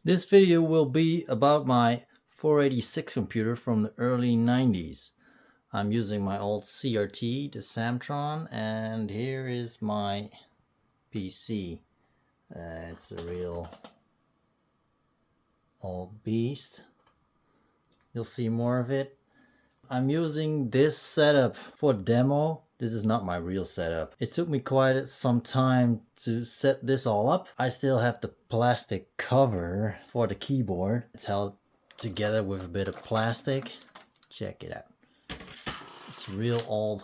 This video will be about my 486 computer from the early 90s. I'm using my old CRT, the Samtron, and here is my PC. It's a real old beast. You'll see more of it. I'm using this setup for demo. This is not my real setup. It took me quite some time to set this all up. I still have the plastic cover for the keyboard. It's held together with a bit of plastic. Check it out. It's real old.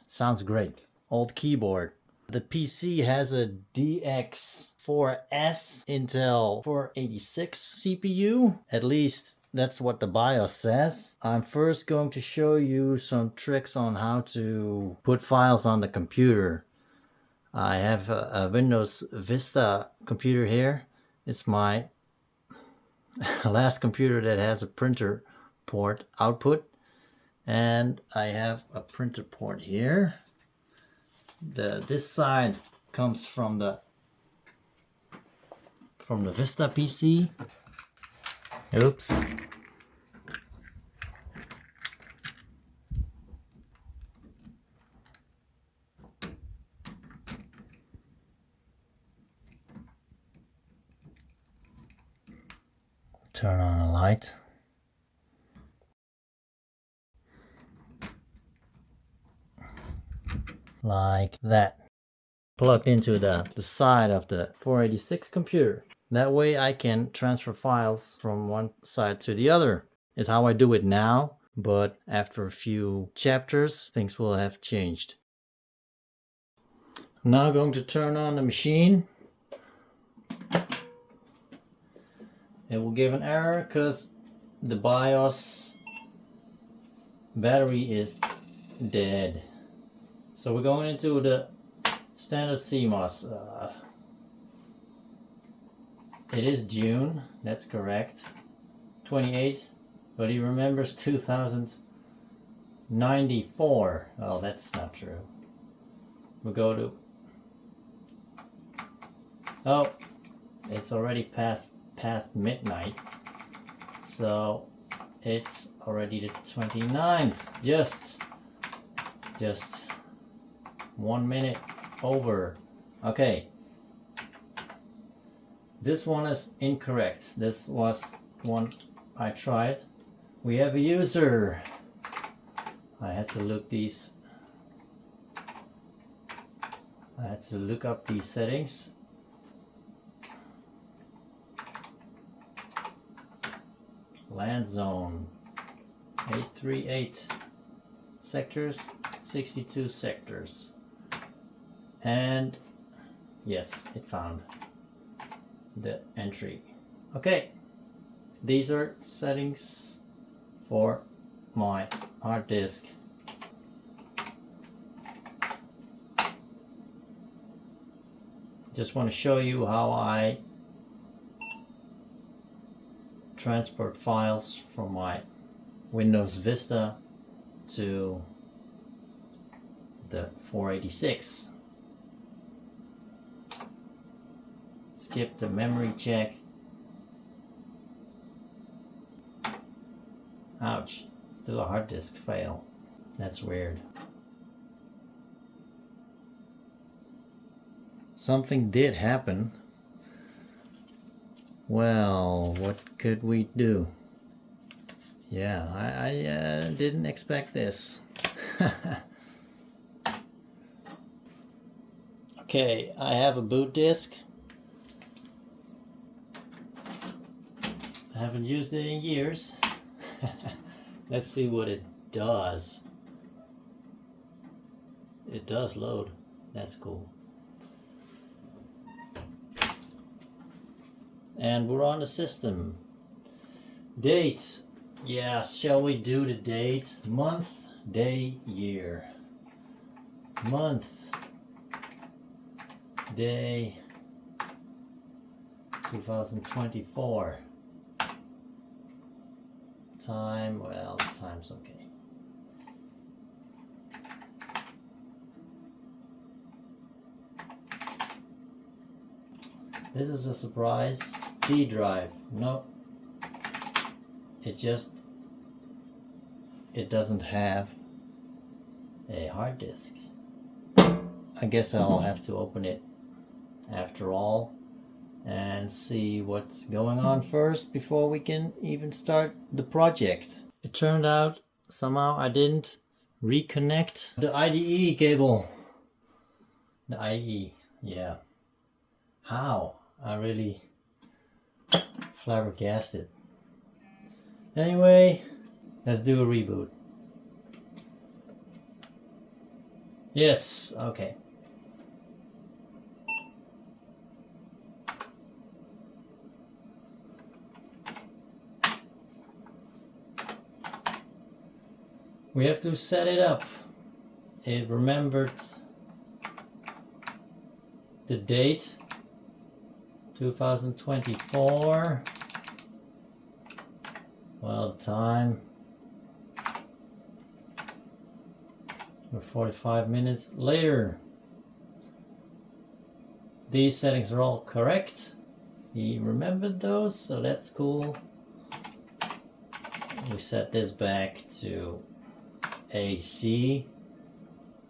Sounds great. Old keyboard. The PC has a DX4S Intel 486 CPU. At least that's what the BIOS says. I'm first going to show you some tricks on how to put files on the computer. I have a Windows Vista computer here. It's my last computer that has a printer port output. And I have a printer port here. This side comes from the Vista PC. Oops. Turn on a light. Like that. Plug into the side of the 486 computer. That way I can transfer files from one side to the other. It's how I do it now, but after a few chapters, things will have changed. I'm now going to turn on the machine. It will give an error because the BIOS battery is dead. So we're going into the standard CMOS. It is June, that's correct. 28, but he remembers 2094. Well, that's not true. We'll go to... Oh, it's already past midnight. So it's already the 29th. Just 1 minute over. Okay. This one is incorrect. This was one I tried. We have a user. I had to look up these settings. Land zone 838 sectors, 62 sectors. And yes, it found the entry. Okay, these are settings for my hard disk. Just want to show you how I transport files from my Windows Vista to the 486. Skip the memory check. Ouch, still a hard disk fail. That's weird. Something did happen. Well, what could we do? Yeah, I didn't expect this. Okay, I have a boot disk. I haven't used it in years. Let's see what it does. It does load. That's cool. And we're on the system. Date. Yeah, shall we do the date? Month, day, year. Month, day, 2024. Time, well, time's okay. This is a surprise. D drive. No. It doesn't have a hard disk. I guess I'll have to open it after all and see what's going on first before we can even start the project. It turned out somehow I didn't reconnect the IDE cable. The IDE, yeah. How? I really flabbergasted. Anyway, let's do a reboot. Yes, okay. We have to set it up. It remembered the date 2024. Well, time. We're 45 minutes later. These settings are all correct. He remembered those, so that's cool. We set this back to AC.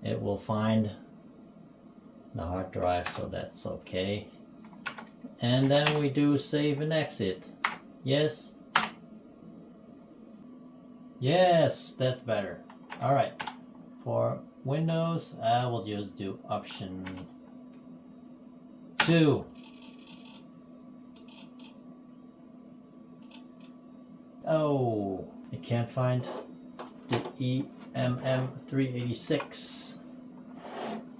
It will find the hard drive, so that's okay. And then we do save and exit. Yes. Yes, that's better. All right. For Windows, I will just do option 2. Oh, I can't find the EMM386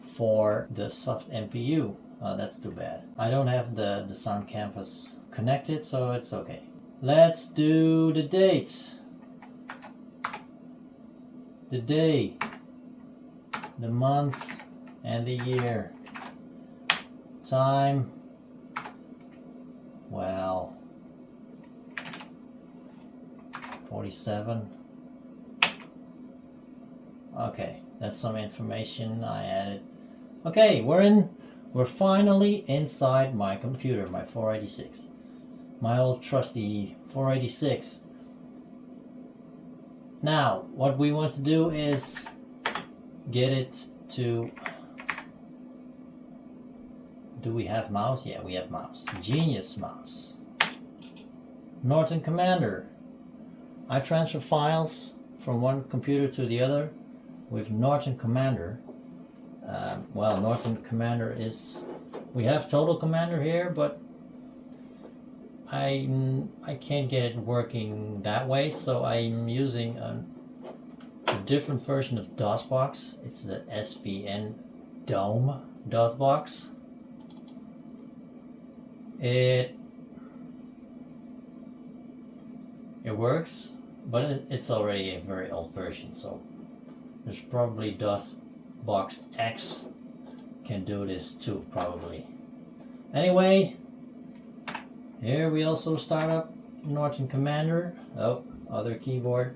for the soft MPU. Oh, that's too bad. I don't have the Sun Campus connected, so it's okay. Let's do the date. The day, the month, and the year. Time, well, 47. Okay, that's some information I added. Okay, we're finally inside my computer, my 486. My old trusty 486. Now, what we want to do is get it to... Do we have mouse? Yeah, we have mouse. Genius mouse. Norton Commander. I transfer files from one computer to the other with Norton Commander. Well, Norton Commander is... We have Total Commander here, but I can't get it working that way, so I'm using a different version of DOSBox. It's the SVN-Daum DOSBox. It works, but it's already a very old version, so there's probably DOSBox X can do this too, probably. Anyway, here we also start up Norton Commander. Oh, other keyboard.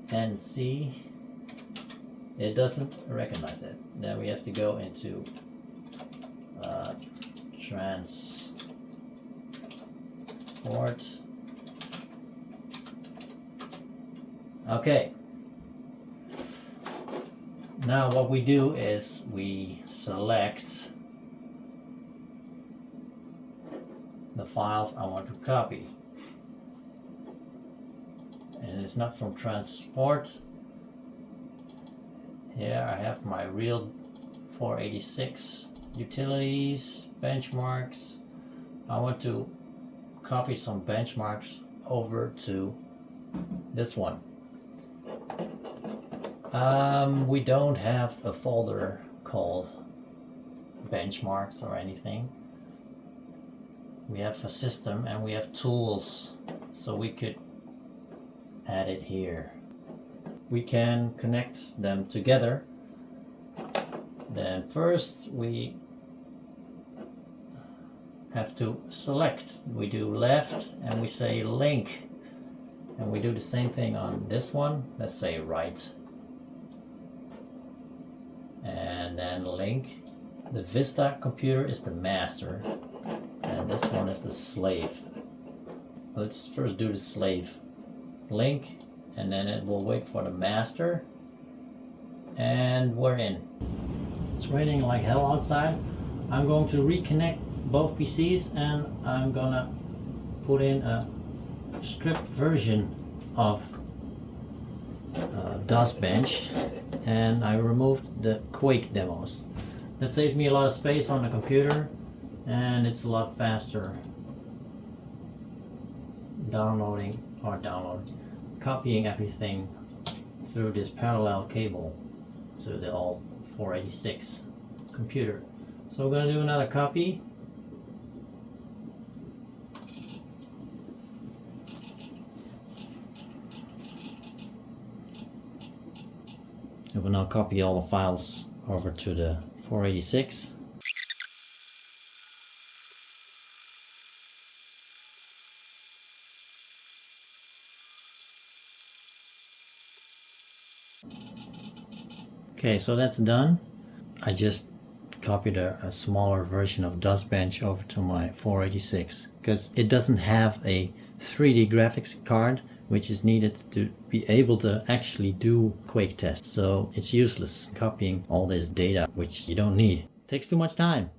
And C. It doesn't recognize it. Then we have to go into transport. Okay. Now what we do is we select the files I want to copy. And it's not from transport. Here I have my real 486 utilities, benchmarks. I want to copy some benchmarks over to this one. We don't have a folder called benchmarks or anything. We have a system and we have tools, so we could add it here. We can connect them together. Then first we have to select. We do left and we say link, and we do the same thing on this one. Let's say right, and then link. The Vista computer is the master, and this one is the slave. Let's first do the slave link, and then it will wait for the master, and we're in. It's raining like hell outside. I'm going to reconnect both PCs, and I'm gonna put in a stripped version of DOSBench, and I removed the Quake demos. That saves me a lot of space on the computer, and it's a lot faster copying everything through this parallel cable to the old 486 computer. So we're going to do another copy. I will now copy all the files over to the 486. Okay, so that's done. I just copied a smaller version of DOSBench over to my 486 because it doesn't have a 3D graphics card, which is needed to be able to actually do Quake tests. So it's useless copying all this data which you don't need. It takes too much time.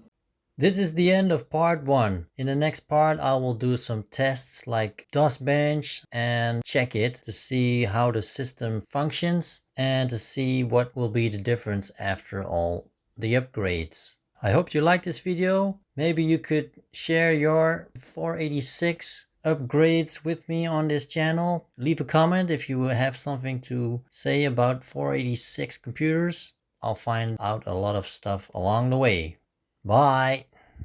This is the end of part 1. In the next part I will do some tests like DOSBench and check it to see how the system functions and to see what will be the difference after all the upgrades. I hope you liked this video. Maybe you could share your 486 upgrades with me on this channel. Leave a comment if you have something to say about 486 computers. I'll find out a lot of stuff along the way. Bye!